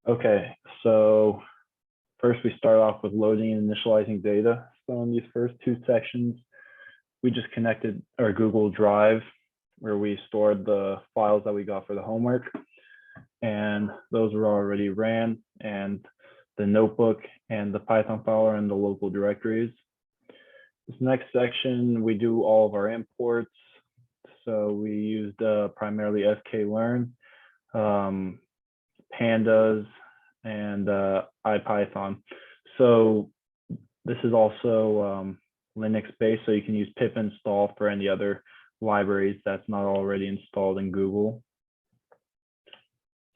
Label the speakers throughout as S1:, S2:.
S1: Okay, so first we start off with loading and initializing data. So in these first two sections, we just connected our Google Drive where we stored the files that we got for the homework. And those were already ran, and the notebook and the Python file are in the local directories. This next section, we do all of our imports. So we used primarily sklearn, pandas, and IPython. So this is also Linux based, so you can use pip install for any other libraries that's not already installed in Google.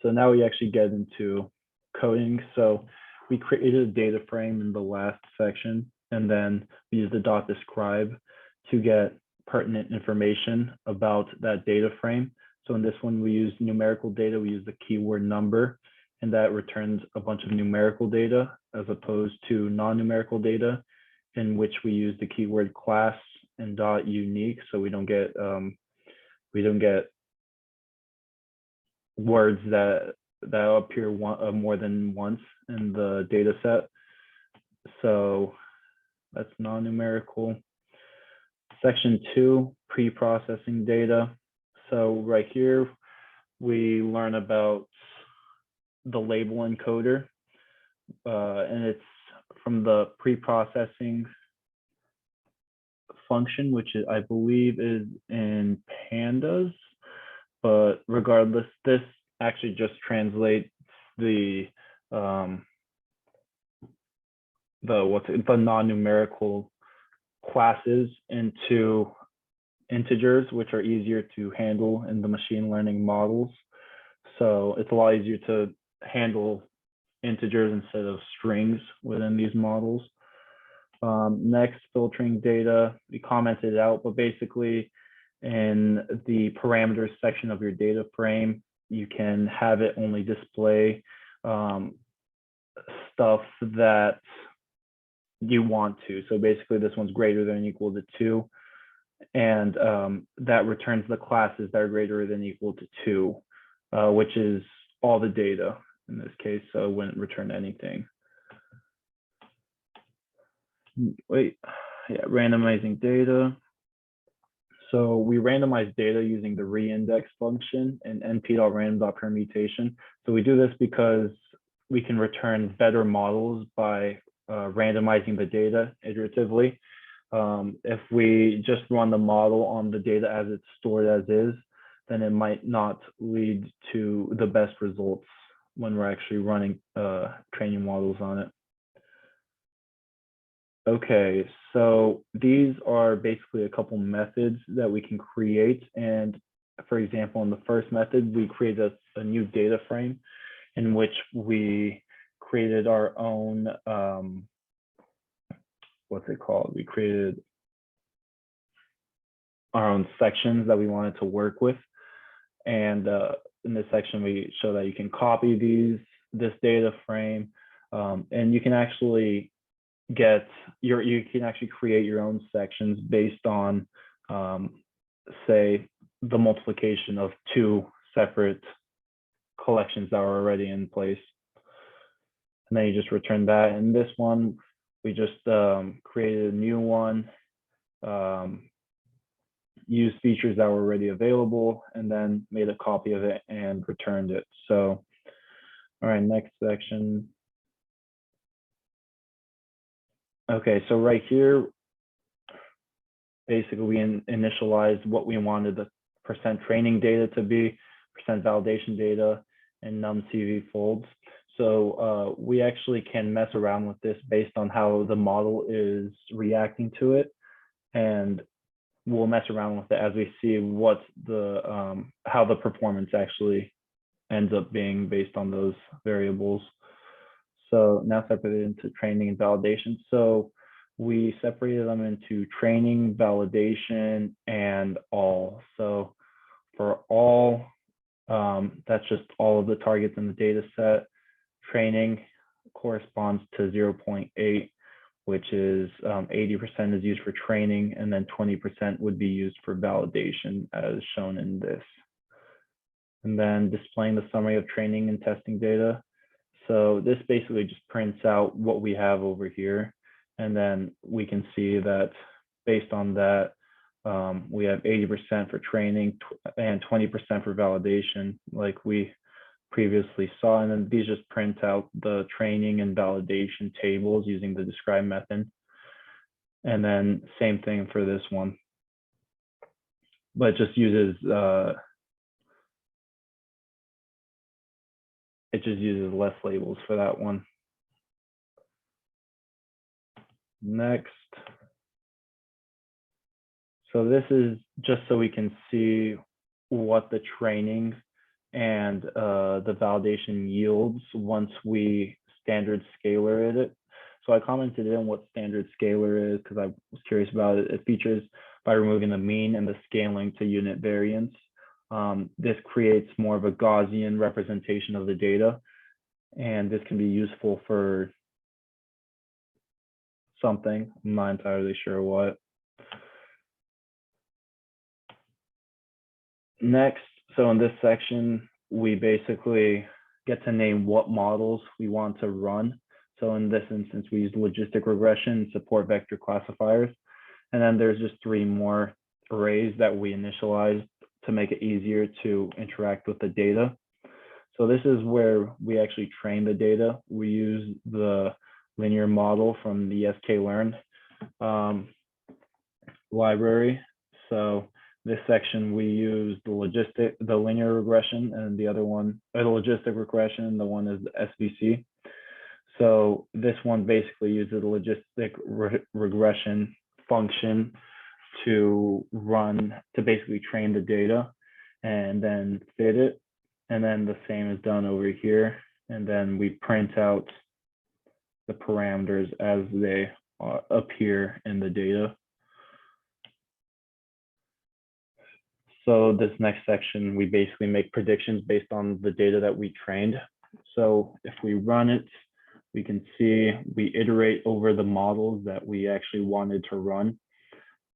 S1: So now we actually get into coding. So we created a data frame in the last section, and then we used the .describe to get pertinent information about that data frame. So in this one, we use numerical data. We use the keyword number, and that returns a bunch of numerical data as opposed to non-numerical data, in which we use the keyword class and .unique. So we don't get words that appear more than once in the data set. So that's non-numerical. Section 2, pre-processing data. So right here, we learn about the label encoder, and it's from the pre-processing function, which is, I believe is in pandas. But regardless, this actually just translates the non-numerical classes into integers, which are easier to handle in the machine learning models. So it's a lot easier to handle integers instead of strings within these models. Next, filtering data. We commented it out, but basically in the parameters section of your data frame, you can have it only display stuff that you want to. So basically this one's greater than or equal to 2. And that returns the classes that are greater than or equal to 2, which is all the data in this case. So it wouldn't return anything. Randomizing data. So we randomize data using the reindex function and np.random.permutation. So we do this because we can return better models by randomizing the data iteratively. If we just run the model on the data as it's stored as is, then it might not lead to the best results when we're actually running training models on it. Okay, so these are basically a couple methods that we can create. And for example, in the first method, we created a new data frame in which we created our own, we created our own sections that we wanted to work with. And in this section, we show that you can copy this data frame, and you can actually create your own sections based on, say, the multiplication of two separate collections that are already in place. And then you just return that. In this one, we just created a new one, used features that were already available, and then made a copy of it and returned it. So, all right, next section. Okay, so right here, basically we initialized what we wanted the percent training data to be, percent validation data, and num-CV folds. So we actually can mess around with this based on how the model is reacting to it, and we'll mess around with it as we see what how the performance actually ends up being based on those variables. So now separated into training and validation. So we separated them into training, validation, and all. So for all, that's just all of the targets in the data set. Training corresponds to 0.8, which is 80% is used for training, and then 20% would be used for validation as shown in this. And then displaying the summary of training and testing data. So this basically just prints out what we have over here. And then we can see that based on that, we have 80% for training and 20% for validation, like we previously saw. And then these just print out the training and validation tables using the describe method. And then same thing for this one, but it just uses less labels for that one. Next. So this is just so we can see what the training and the validation yields once we standard scalar it. So I commented in what standard scalar is because I was curious about it. It features by removing the mean and the scaling to unit variance. This creates more of a Gaussian representation of the data, and this can be useful for something. I'm not entirely sure what. Next, so in this section, we basically get to name what models we want to run. So in this instance, we use logistic regression and support vector classifiers. And then there's just 3 more arrays that we initialized to make it easier to interact with the data. So this is where we actually train the data. We use the linear model from the sklearn library. So this section, we use the linear regression, and the other one, or the logistic regression, the one is the SVC. So this one basically uses the logistic regression function to basically train the data and then fit it. And then the same is done over here. And then we print out the parameters as they appear in the data. So this next section, we basically make predictions based on the data that we trained. So if we run it, we can see we iterate over the models that we actually wanted to run.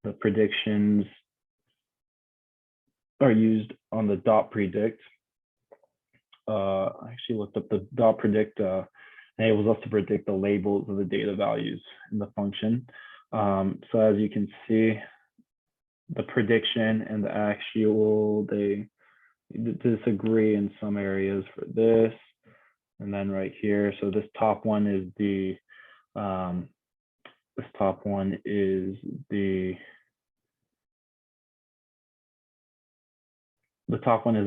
S1: The predictions are used on the dot predict. I actually looked up the dot predict, enables us to predict the labels of the data values in the function. So as you can see, the prediction and the actual, they disagree in some areas for this. And then right here, so this top one is the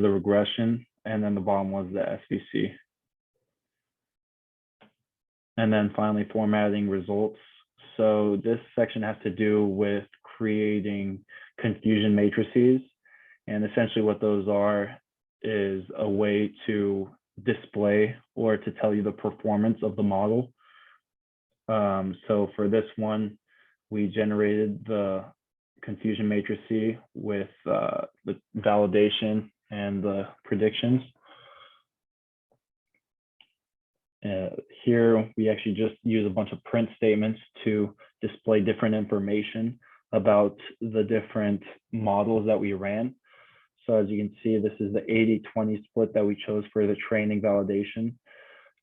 S1: regression, and then the bottom one is the SVC. And then finally, formatting results. So this section has to do with creating confusion matrices. And essentially what those are is a way to display or to tell you the performance of the model. So for this one, we generated the confusion matrix with the validation and the predictions. Here, we actually just use a bunch of print statements to display different information about the different models that we ran. So as you can see, this is the 80-20 split that we chose for the training validation.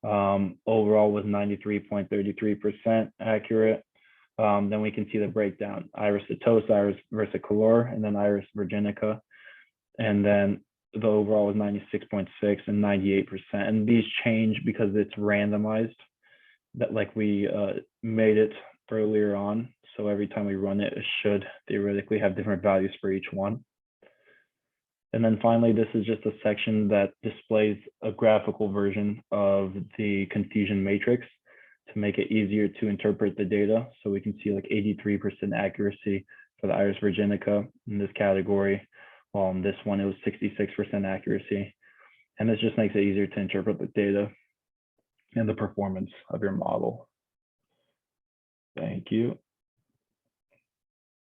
S1: Overall was 93.33% accurate. Then we can see the breakdown: Iris setosa, Iris versicolor, and then Iris virginica. And then the overall was 96.6 and 98%. And these change because it's randomized, that like we made it earlier on. So every time we run it, it should theoretically have different values for each one. And then finally, this is just a section that displays a graphical version of the confusion matrix to make it easier to interpret the data. So we can see like 83% accuracy for the Iris virginica in this category. While in this one, it was 66% accuracy. And this just makes it easier to interpret the data and the performance of your model. Thank you.